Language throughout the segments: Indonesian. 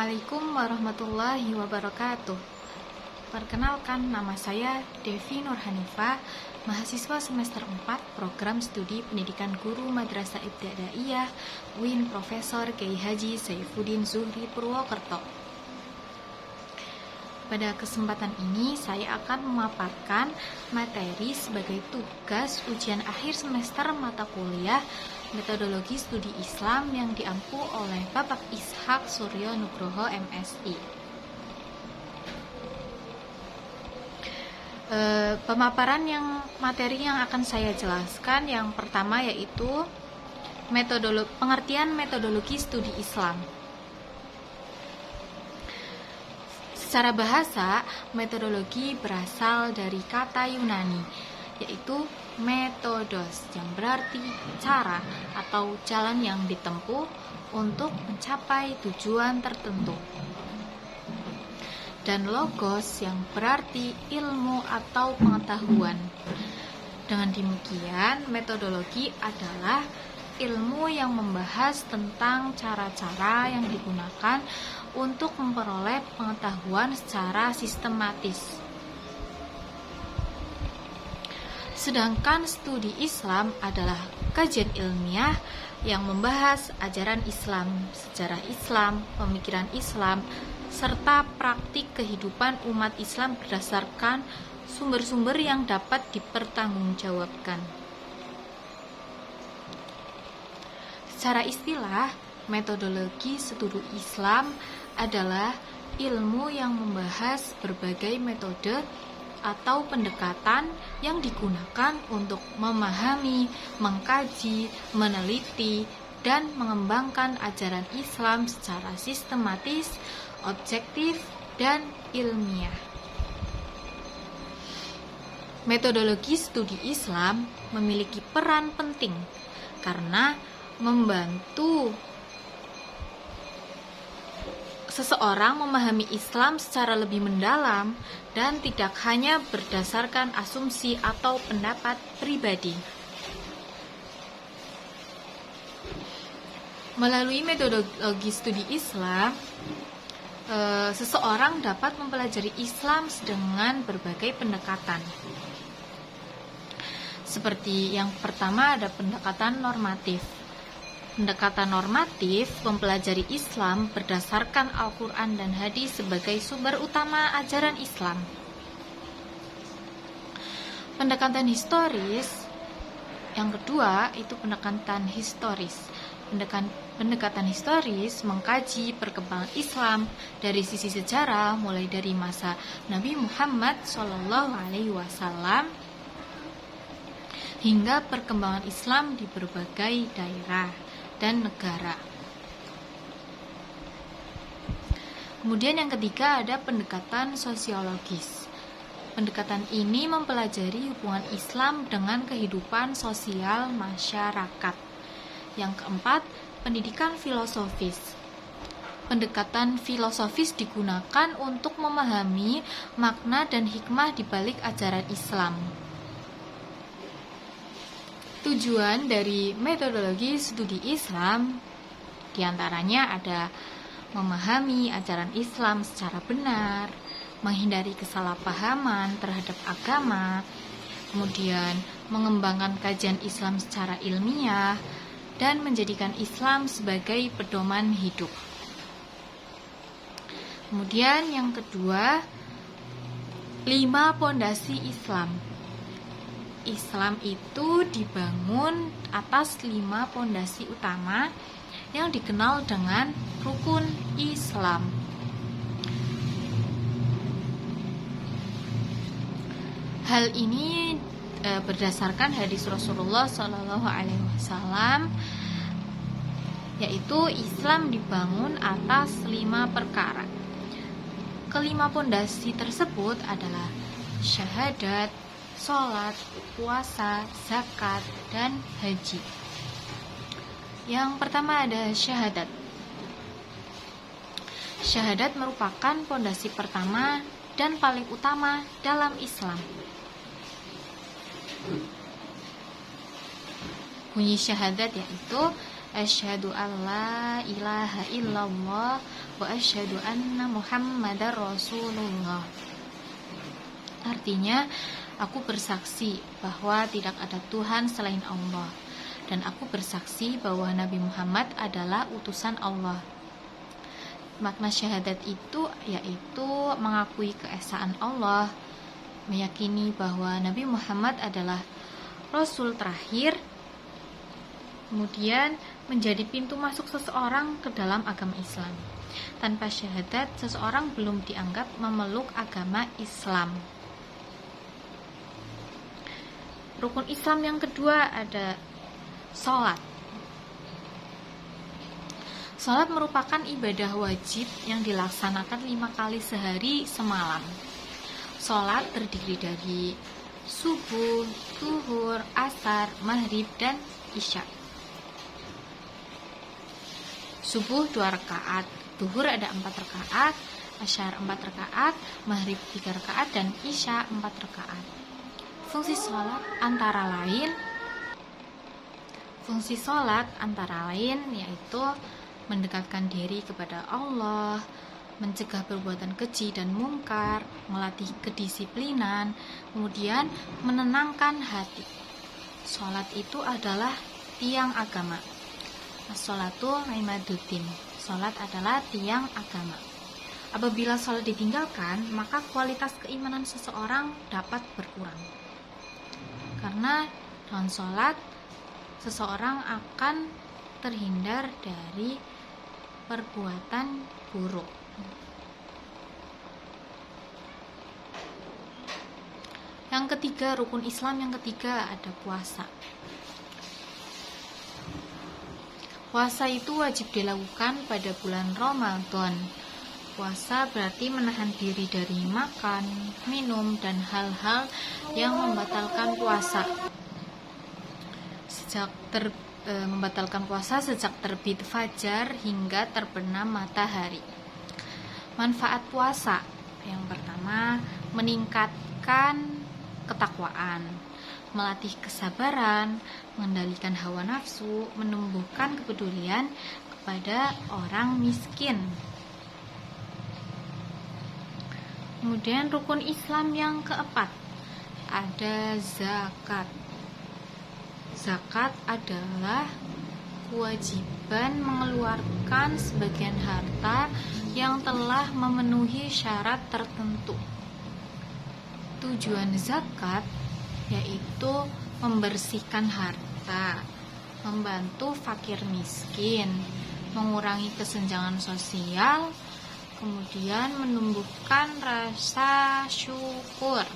Assalamualaikum warahmatullahi wabarakatuh. Perkenalkan, nama saya Devi Nurhanifah, mahasiswa semester 4 Program Studi Pendidikan Guru Madrasah Ibtidaiyah UIN Profesor Kiai Haji Saifuddin Zuhri Purwokerto. Pada kesempatan ini saya akan memaparkan materi sebagai tugas ujian akhir semester mata kuliah Metodologi Studi Islam yang diampu oleh Bapak Ishak Suryo Nugroho MSI. Materi yang akan saya jelaskan yang pertama yaitu pengertian metodologi studi Islam. Secara bahasa, metodologi berasal dari kata Yunani yaitu metodos, yang berarti cara atau jalan yang ditempuh untuk mencapai tujuan tertentu. Dan logos yang berarti ilmu atau pengetahuan. Dengan demikian, metodologi adalah ilmu yang membahas tentang cara-cara yang digunakan untuk memperoleh pengetahuan secara sistematis. Sedangkan studi Islam adalah kajian ilmiah yang membahas ajaran Islam, sejarah Islam, pemikiran Islam, serta praktik kehidupan umat Islam berdasarkan sumber-sumber yang dapat dipertanggungjawabkan. Secara istilah, metodologi studi Islam adalah ilmu yang membahas berbagai metode atau pendekatan yang digunakan untuk memahami, mengkaji, meneliti, dan mengembangkan ajaran Islam secara sistematis, objektif, dan ilmiah. Metodologi studi Islam memiliki peran penting karena membantu seseorang memahami Islam secara lebih mendalam dan tidak hanya berdasarkan asumsi atau pendapat pribadi. Melalui metodologi studi Islam, seseorang dapat mempelajari Islam dengan berbagai pendekatan. Seperti yang pertama ada pendekatan normatif. Pendekatan normatif mempelajari Islam berdasarkan Al-Quran dan Hadis sebagai sumber utama ajaran Islam. Pendekatan historis, yang kedua itu pendekatan historis. Pendekatan historis mengkaji perkembangan Islam dari sisi sejarah, mulai dari masa Nabi Muhammad SAW hingga perkembangan Islam di berbagai daerah dan negara. Kemudian yang ketiga ada pendekatan sosiologis. Pendekatan ini mempelajari hubungan Islam dengan kehidupan sosial masyarakat. Yang keempat, pendidikan filosofis. Pendekatan filosofis digunakan untuk memahami makna dan hikmah di balik ajaran Islam. Tujuan dari metodologi studi Islam diantaranya ada memahami ajaran Islam secara benar, menghindari kesalahpahaman terhadap agama, kemudian mengembangkan kajian Islam secara ilmiah, dan menjadikan Islam sebagai pedoman hidup. Kemudian yang kedua, 5 pondasi Islam. Islam itu dibangun atas 5 pondasi utama yang dikenal dengan rukun Islam. Hal ini berdasarkan hadis Rasulullah SAW, yaitu Islam dibangun atas 5 perkara. Kelima pondasi tersebut adalah syahadat, sholat, puasa, zakat, dan haji. Yang pertama ada syahadat. Syahadat merupakan pondasi pertama dan paling utama dalam Islam. Bunyi syahadat yaitu asyhadu alla ilaha illallah wa asyhadu anna Muhammadar Rasulullah. Artinya, aku bersaksi bahwa tidak ada Tuhan selain Allah, dan aku bersaksi bahwa Nabi Muhammad adalah utusan Allah. Makna syahadat itu yaitu mengakui keesaan Allah, meyakini bahwa Nabi Muhammad adalah Rasul terakhir, kemudian menjadi pintu masuk seseorang ke dalam agama Islam. Tanpa syahadat, seseorang belum dianggap memeluk agama Islam. Rukun Islam yang kedua ada sholat. Sholat merupakan ibadah wajib yang dilaksanakan 5 kali sehari semalam. Sholat terdiri dari subuh, zuhur, asar, maghrib, dan isya. Subuh 2 rakaat, zuhur ada 4 rakaat, asar 4 rakaat, maghrib 3 rakaat, dan isya 4 rakaat. Fungsi sholat antara lain yaitu mendekatkan diri kepada Allah, mencegah perbuatan keji dan mungkar, melatih kedisiplinan, kemudian menenangkan hati. Sholat itu adalah tiang agama. As-sholatu imaduddin. Sholat adalah tiang agama. Apabila sholat ditinggalkan, maka kualitas keimanan seseorang dapat berkurang. Karena dengan sholat, seseorang akan terhindar dari perbuatan buruk. Yang ketiga, rukun Islam yang ketiga ada puasa. Puasa itu wajib dilakukan pada bulan Ramadan. Puasa berarti menahan diri dari makan, minum, dan hal-hal yang membatalkan puasa. Membatalkan puasa sejak terbit fajar hingga terbenam matahari. Manfaat puasa yang pertama, meningkatkan ketakwaan, melatih kesabaran, mengendalikan hawa nafsu, menumbuhkan kepedulian kepada orang miskin. Kemudian rukun Islam yang keempat ada zakat. Zakat adalah kewajiban mengeluarkan sebagian harta yang telah memenuhi syarat tertentu. Tujuan zakat yaitu membersihkan harta, membantu fakir miskin, mengurangi kesenjangan sosial, kemudian menumbuhkan rasa syukur.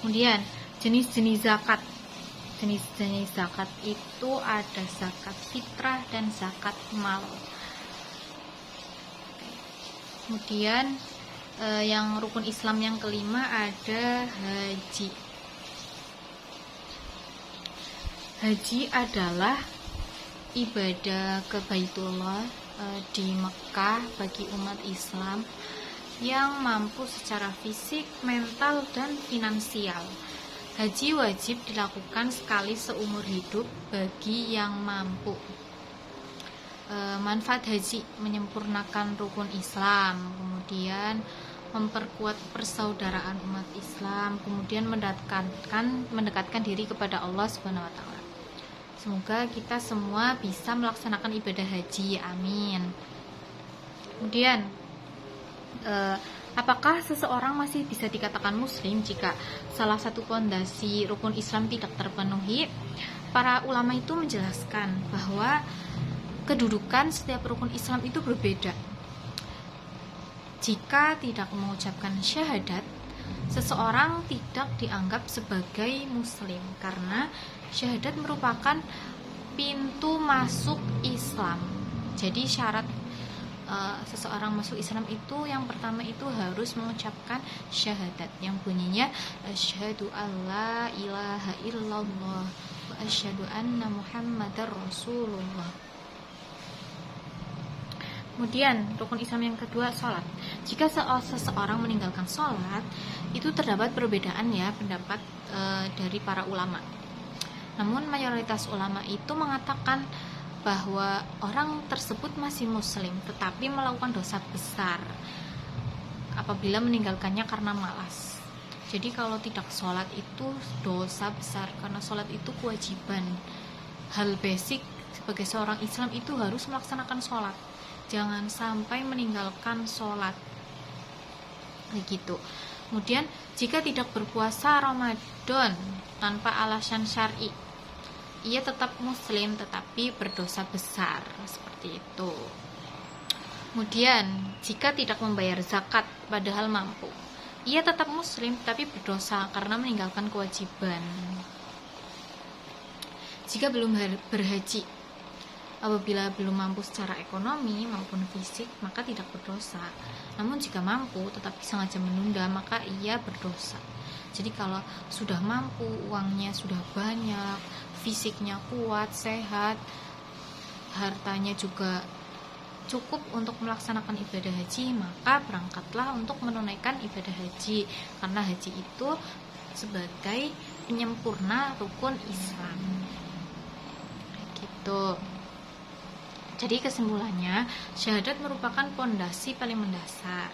Kemudian jenis-jenis zakat. Jenis-jenis zakat itu ada zakat fitrah dan zakat mal. Kemudian yang rukun Islam yang kelima ada haji. Haji adalah ibadah ke Baitullah di Mekah bagi umat Islam yang mampu secara fisik, mental, dan finansial. Haji wajib dilakukan sekali seumur hidup bagi yang mampu. Manfaat haji menyempurnakan rukun Islam, kemudian memperkuat persaudaraan umat Islam, kemudian mendekatkan diri kepada Allah Subhanahu wa taala. Semoga kita semua bisa melaksanakan ibadah haji, amin. Kemudian apakah seseorang masih bisa dikatakan muslim jika salah satu pondasi rukun Islam tidak terpenuhi? Para ulama itu menjelaskan bahwa kedudukan setiap rukun Islam itu berbeda. Jika tidak mengucapkan syahadat, seseorang tidak dianggap sebagai muslim karena syahadat merupakan pintu masuk Islam. Jadi syarat seseorang masuk Islam itu yang pertama itu harus mengucapkan syahadat yang bunyinya asyhadu alla ilaha illallah wa asyhadu anna Muhammadar Rasulullah. Kemudian rukun Islam yang kedua, sholat. Jika seseorang meninggalkan sholat, itu terdapat perbedaan ya pendapat dari para ulama. Namun mayoritas ulama itu mengatakan bahwa orang tersebut masih muslim tetapi melakukan dosa besar apabila meninggalkannya karena malas. Jadi kalau tidak sholat itu dosa besar, karena sholat itu kewajiban, hal basic sebagai seorang Islam itu harus melaksanakan sholat. Jangan sampai meninggalkan sholat begitu. Kemudian jika tidak berpuasa Ramadan tanpa alasan syar'i, ia tetap muslim tetapi berdosa besar, seperti itu. Kemudian jika tidak membayar zakat padahal mampu, ia tetap muslim tapi berdosa karena meninggalkan kewajiban. Jika belum berhaji, apabila belum mampu secara ekonomi maupun fisik, maka tidak berdosa. Namun jika mampu tetapi sengaja menunda, maka ia berdosa. Jadi kalau sudah mampu, uangnya sudah banyak, fisiknya kuat, sehat, hartanya juga cukup untuk melaksanakan ibadah haji, maka berangkatlah untuk menunaikan ibadah haji, karena haji itu sebagai penyempurna rukun Islam gitu. Jadi kesimpulannya, syahadat merupakan pondasi paling mendasar.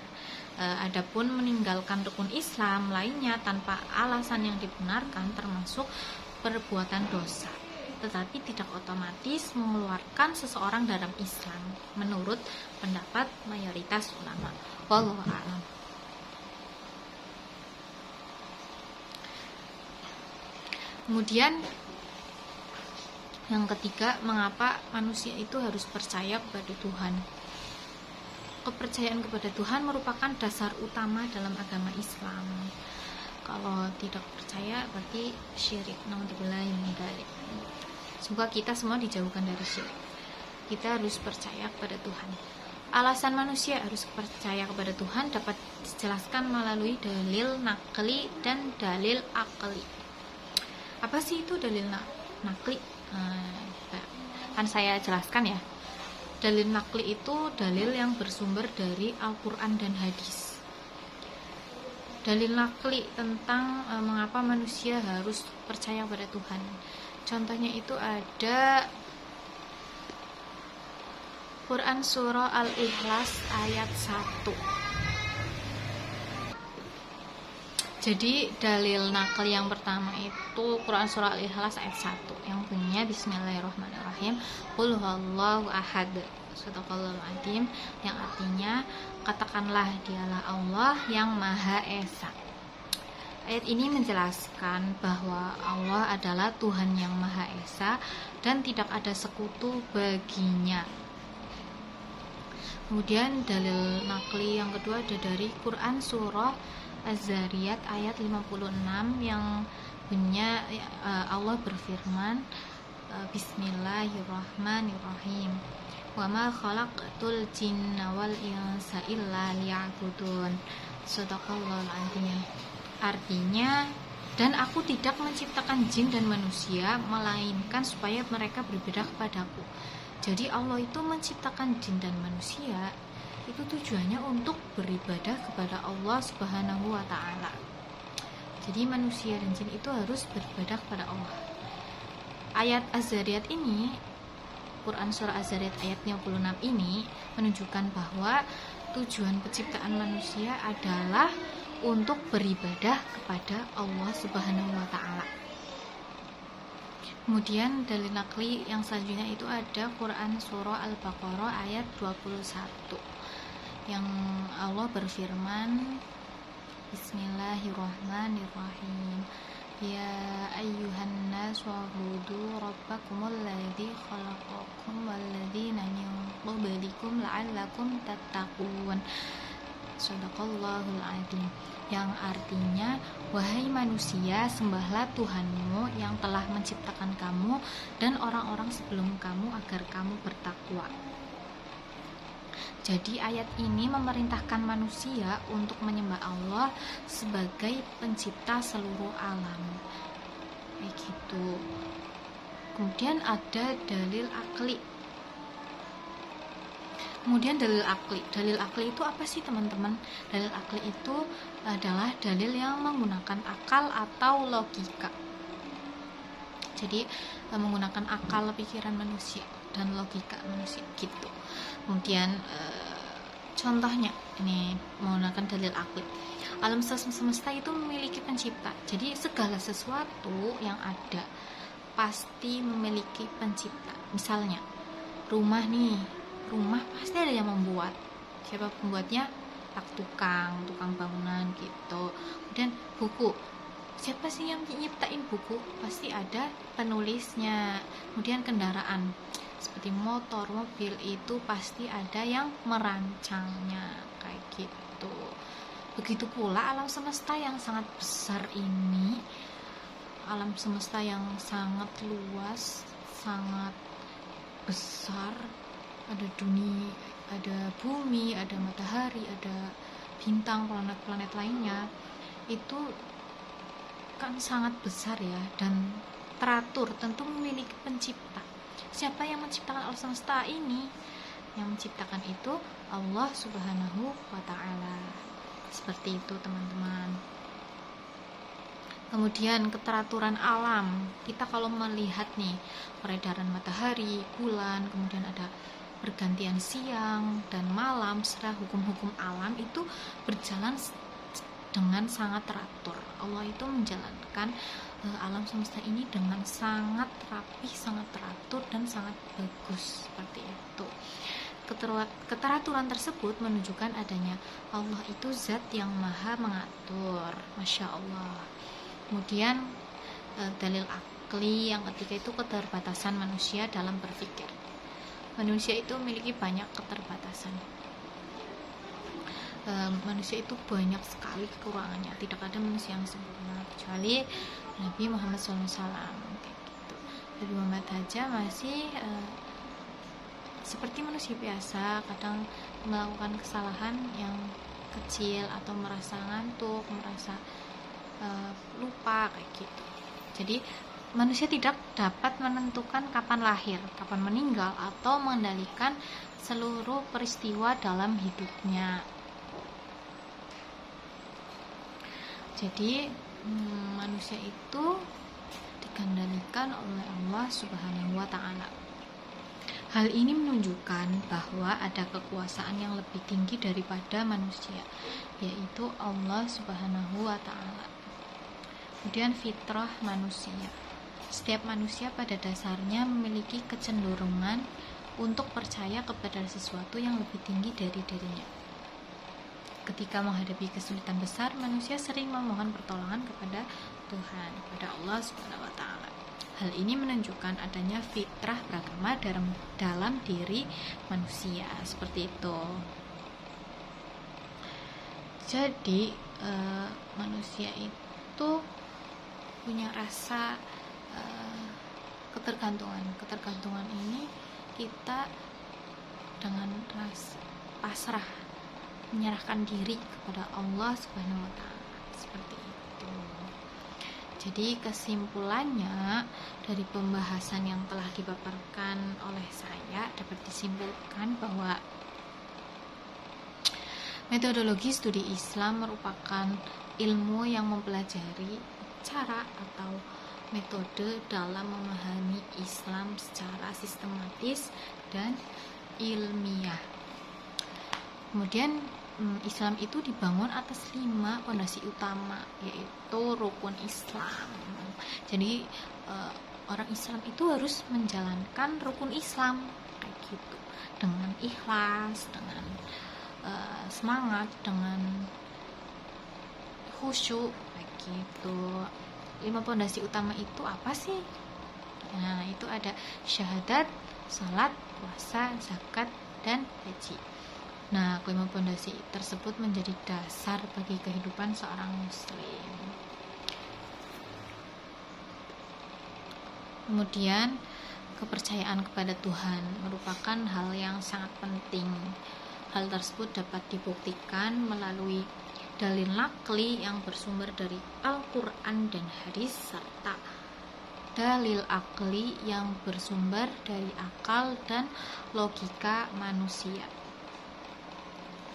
Adapun meninggalkan rukun Islam lainnya tanpa alasan yang dibenarkan termasuk perbuatan dosa, tetapi tidak otomatis mengeluarkan seseorang dalam Islam menurut pendapat mayoritas ulama. Wallahu a'lam. Kemudian yang ketiga, mengapa manusia itu harus percaya kepada Tuhan? Kepercayaan kepada Tuhan merupakan dasar utama dalam agama Islam. Kalau tidak percaya berarti syirik. Naudzubillah min dzalik. Semoga kita semua dijauhkan dari syirik. Kita harus percaya kepada Tuhan. Alasan manusia harus percaya kepada Tuhan dapat dijelaskan melalui dalil nakli dan dalil akli. Apa sih itu dalil nakli? Kan saya jelaskan ya. Dalil nakli itu dalil yang bersumber dari Al-Quran dan hadis. Dalil nakli tentang mengapa manusia harus percaya pada Tuhan. Contohnya itu ada Quran Surah Al-Ikhlas ayat 1. Jadi dalil nakli yang pertama itu Quran Surah Al-Ikhlas ayat 1 yang bunyinya Bismillahirrahmanirrahim, Qul huwallahu ahad, Shadaqallahul adzim, yang artinya katakanlah dialah Allah yang Maha Esa. Ayat ini menjelaskan bahwa Allah adalah Tuhan yang Maha Esa dan tidak ada sekutu baginya. Kemudian dalil nakli yang kedua ada dari Quran Surah Az-Zariyat ayat 56 yang bunyinya Allah berfirman, Bismillahirrahmanirrahim, wa ma khalaqtul jinna wal insa illa liya'budun. Shadaqallahul adzim. Artinya, dan aku tidak menciptakan jin dan manusia melainkan supaya mereka beribadah kepadaku. Jadi Allah itu menciptakan jin dan manusia itu tujuannya untuk beribadah kepada Allah Subhanahu wa ta'ala. Jadi manusia dan jin itu harus beribadah kepada Allah. Ayat Az-Zariyat ini, Quran Surah Az-Zariyat ayat 56 ini menunjukkan bahwa tujuan penciptaan manusia adalah untuk beribadah kepada Allah Subhanahu wa ta'ala. Kemudian dalil nakli yang selanjutnya itu ada Quran Surah Al-Baqarah ayat 21 yang Allah berfirman, Bismillahirrahmanirrahim, Ya ayyuhan nas wa'budu rabbakumul ladzi khalaqakum walladzina min qablikum la'allakum tattaqun. Shadaqallahul adzim. Yang artinya, wahai manusia, sembahlah Tuhanmu yang telah menciptakan kamu dan orang-orang sebelum kamu agar kamu bertakwa. Jadi ayat ini memerintahkan manusia untuk menyembah Allah sebagai pencipta seluruh alam. Begitu. Kemudian ada dalil akli. Kemudian dalil akli. Dalil akli itu apa sih teman-teman? Dalil akli itu adalah dalil yang menggunakan akal atau logika. Jadi menggunakan akal pikiran manusia dan logika manusia gitu. Kemudian contohnya ini menggunakan dalil akli. Alam semesta itu memiliki pencipta. Jadi segala sesuatu yang ada pasti memiliki pencipta. Misalnya rumah pasti ada yang membuat. Siapa pembuatnya? Tukang bangunan gitu. Kemudian buku, siapa sih yang nyiptain buku? Pasti ada penulisnya. Kemudian kendaraan seperti motor, mobil, itu pasti ada yang merancangnya kayak gitu. Begitu pula alam semesta yang sangat besar ini, alam semesta yang sangat luas, sangat besar, ada dunia, ada bumi, ada matahari, ada bintang, planet-planet lainnya, itu kan sangat besar ya, dan teratur, tentu memiliki pencipta. Siapa yang menciptakan alam semesta ini? Yang menciptakan itu Allah Subhanahu wa Ta'ala. Seperti itu teman-teman. Kemudian keteraturan alam, kita kalau melihat nih peredaran matahari, bulan, kemudian ada pergantian siang dan malam, serta hukum-hukum alam itu berjalan dengan sangat teratur. Allah itu menjalankan alam semesta ini dengan sangat rapi, sangat teratur, dan sangat bagus. Seperti itu. Keteraturan tersebut menunjukkan adanya Allah itu zat yang maha mengatur. Masya Allah. Kemudian dalil akli yang ketiga itu keterbatasan manusia dalam berpikir. Manusia itu memiliki banyak keterbatasan. Manusia itu banyak sekali kekurangannya. Tidak ada manusia yang sempurna kecuali Nabi Muhammad SAW. Kayak gitu. Nabi Muhammad saja masih seperti manusia biasa, kadang melakukan kesalahan yang kecil atau merasa ngantuk, merasa lupa kayak gitu. Jadi manusia tidak dapat menentukan kapan lahir, kapan meninggal, atau mengendalikan seluruh peristiwa dalam hidupnya. Jadi manusia itu dikendalikan oleh Allah Subhanahu wa Ta'ala. Hal ini menunjukkan bahwa ada kekuasaan yang lebih tinggi daripada manusia, yaitu Allah Subhanahu wa Ta'ala. Kemudian fitrah manusia. Setiap manusia pada dasarnya memiliki kecenderungan untuk percaya kepada sesuatu yang lebih tinggi dari dirinya. Ketika menghadapi kesulitan besar, manusia sering memohon pertolongan kepada Tuhan, kepada Allah Subhanahu wa Ta'ala. Hal ini menunjukkan adanya fitrah beragama dalam diri manusia, seperti itu. Jadi manusia itu punya rasa ketergantungan. Ketergantungan ini kita dengan rasa pasrah, menyerahkan diri kepada Allah Subhanahu wa Ta'ala, seperti itu. Jadi kesimpulannya dari pembahasan yang telah dipaparkan oleh saya dapat disimpulkan bahwa metodologi studi Islam merupakan ilmu yang mempelajari cara atau metode dalam memahami Islam secara sistematis dan ilmiah. Kemudian Islam itu dibangun atas 5 fondasi utama, yaitu rukun Islam. Jadi orang Islam itu harus menjalankan rukun Islam kayak gitu, dengan ikhlas, dengan semangat, dengan khusyuk kayak gitu. 5 fondasi utama itu apa sih? Nah, itu ada syahadat, salat, puasa, zakat, dan haji. Nah, kelima fondasi tersebut menjadi dasar bagi kehidupan seorang muslim. Kemudian, kepercayaan kepada Tuhan merupakan hal yang sangat penting. Hal tersebut dapat dibuktikan melalui dalil nakli yang bersumber dari Al-Quran dan hadis, serta dalil akli yang bersumber dari akal dan logika manusia.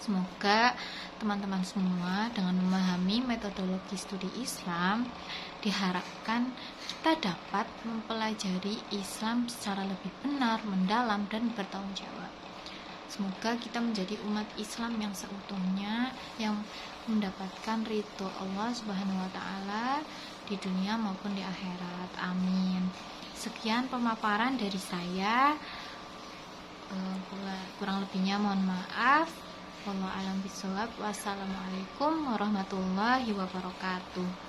Semoga teman-teman semua dengan memahami metodologi studi Islam, diharapkan kita dapat mempelajari Islam secara lebih benar, mendalam, dan bertanggung jawab. Semoga kita menjadi umat Islam yang seutuhnya, yang mendapatkan ridho Allah Subhanahu wa Ta'ala di dunia maupun di akhirat. Amin. Sekian pemaparan dari saya. Kurang lebihnya mohon maaf. Wallahu a'lam bishawab. Wassalamualaikum warahmatullahi wabarakatuh.